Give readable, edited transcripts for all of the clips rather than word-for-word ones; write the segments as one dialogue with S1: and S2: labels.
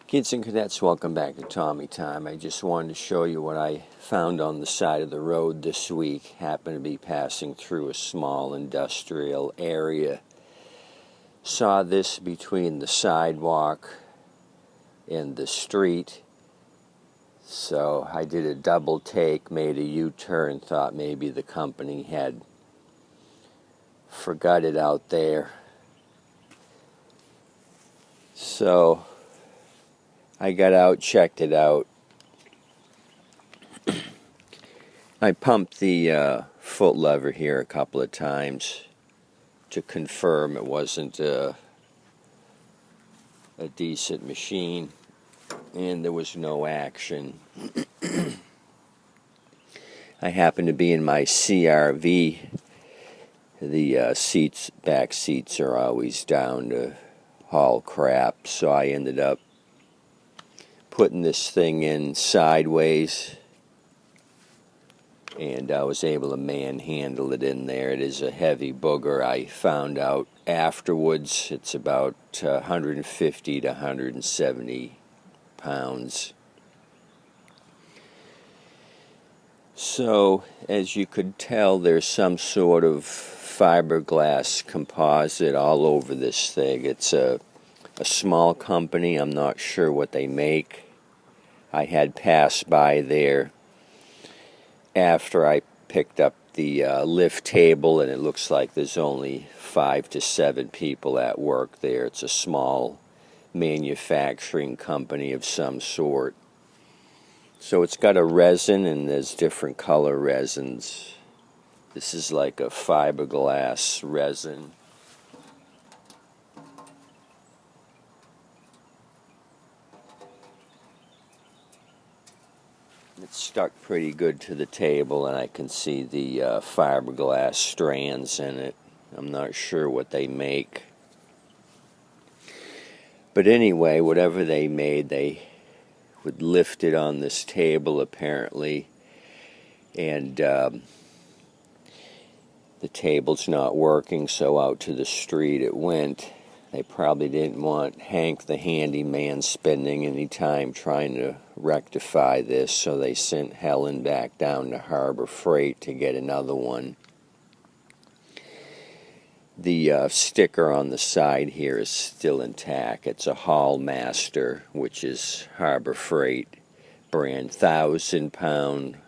S1: Kids and cadets, welcome back to Tommy Time. I just wanted to show you what I found on the side of the road this week. Happened to be passing through a small industrial area. Saw this between the sidewalk and the street. So I did a double take, made a U-turn, thought maybe the company had forgot it out there. So I got out, checked it out. I pumped the foot lever here a couple of times to confirm it wasn't a decent machine, and there was no action. I happened to be in my CRV. The back seats are always down to haul crap, so I ended up putting this thing in sideways, and I was able to manhandle it in there. It is a heavy booger. I found out afterwards it's about 150 to 170 pounds. So, as you could tell, there's some sort of fiberglass composite all over this thing. It's a small company. I'm not sure what they make. I had passed by there after I picked up the lift table, and it looks like there's only 5 to 7 people at work there. It's a small manufacturing company of some sort. So it's got a resin, and there's different color resins. This is like a fiberglass resin. It's stuck pretty good to the table, and I can see the fiberglass strands in it. I'm not sure what they make. But anyway, whatever they made, they would lift it on this table apparently, and the table's not working, so out to the street it went. They probably didn't want Hank the handyman spending any time trying to rectify this, so they sent Helen back down to Harbor Freight to get another one. The sticker on the side here is still intact. It's a HaulMaster, which is Harbor Freight brand 1,000-pound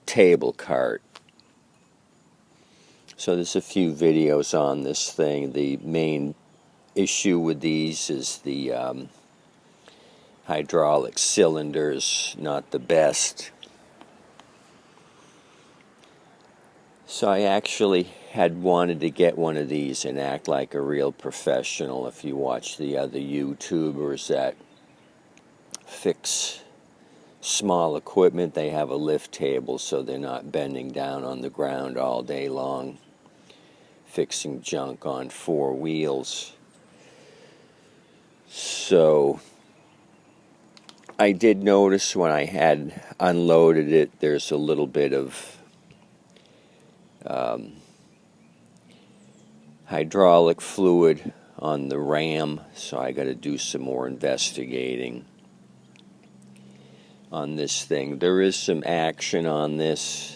S1: table cart. So there's a few videos on this thing. The main issue with these is the hydraulic cylinders, not the best. So I actually had wanted to get one of these and act like a real professional. If you watch the other YouTubers that fix small equipment, they have a lift table so they're not bending down on the ground all day long fixing junk on 4 wheels. So I did notice when I had unloaded it, there's a little bit of hydraulic fluid on the ram, so I got to do some more investigating on this thing. There is some action on this.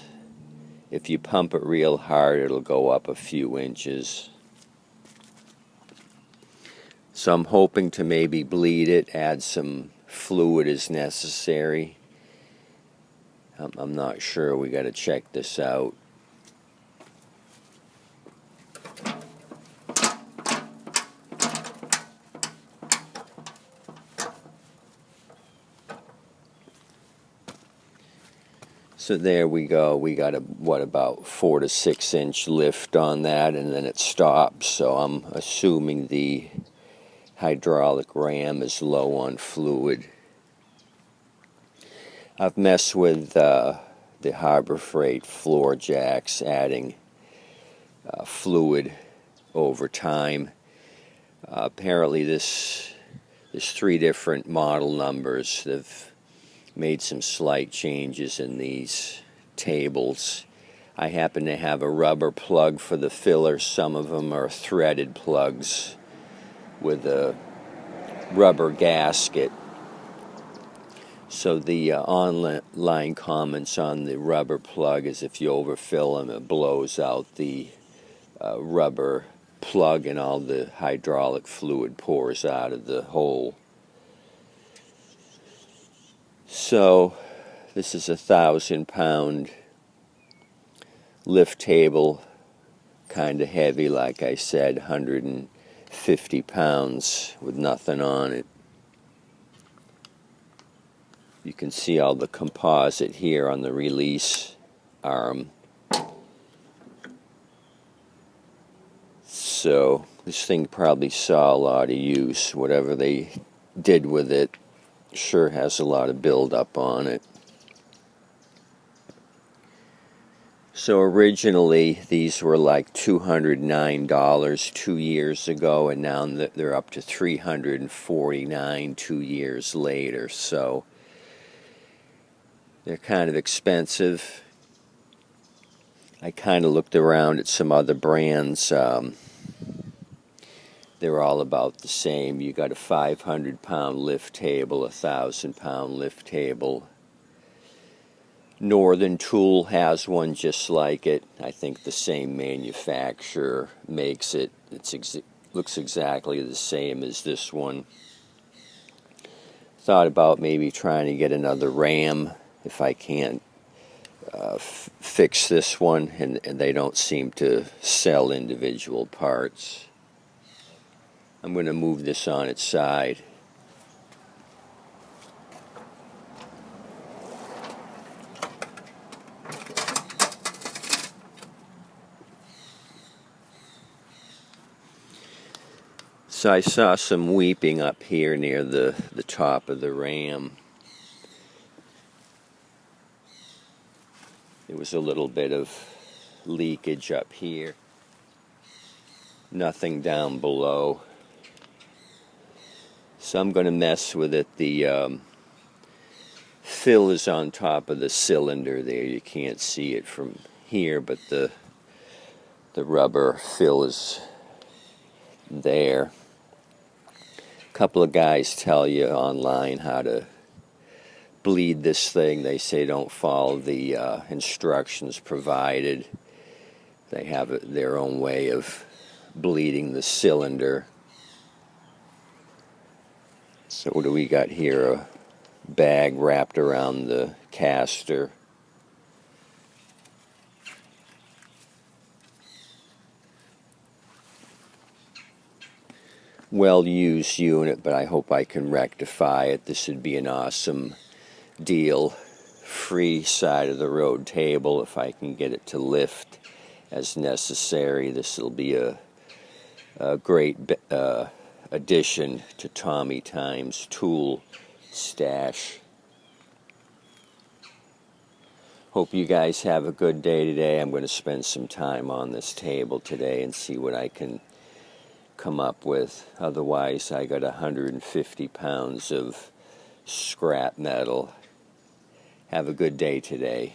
S1: If you pump it real hard, it'll go up a few inches. So I'm hoping to maybe bleed it, add some fluid as necessary. I'm not sure. We got to check this out. So there we go. We got about 4 to 6 inch lift on that, and then it stops. So I'm assuming the hydraulic ram is low on fluid. I've messed with the Harbor Freight floor jacks, adding fluid over time. Apparently there's 3 different model numbers. They've made some slight changes in these tables. I happen to have a rubber plug for the filler. Some of them are threaded plugs with a rubber gasket. So the online comments on the rubber plug is if you overfill them, it blows out the rubber plug and all the hydraulic fluid pours out of the hole. So this is a 1,000-pound lift table, kind of heavy, like I said, 150 pounds with nothing on it. You can see all the composite here on the release arm. So this thing probably saw a lot of use. Whatever they did with it sure has a lot of buildup on it. So originally these were like $209 2 years ago, and now they're up to $349 2 years later. So they're kind of expensive. I kind of looked around at some other brands. They're all about the same. You got a 500-pound lift table, a 1,000-pound lift table. Northern Tool has one just like it. I think the same manufacturer makes it. It looks exactly the same as this one. Thought about maybe trying to get another ram if I can't fix this one, and they don't seem to sell individual parts. I'm going to move this on its side. So I saw some weeping up here near the top of the ram. There was a little bit of leakage up here. Nothing down below. So I'm going to mess with it. The fill is on top of the cylinder there. You can't see it from here, but the rubber fill is there. A couple of guys tell you online how to bleed this thing. They say don't follow the instructions provided. They have their own way of bleeding the cylinder. So what do we got here? A bag wrapped around the caster. Well-used unit, but I hope I can rectify it. This would be an awesome deal. Free side of the road table if I can get it to lift as necessary. This will be a great addition to Tommy Time's tool stash. Hope you guys have a good day today. I'm going to spend some time on this table today and see what I can come up with. Otherwise, I got 150 pounds of scrap metal. Have a good day today.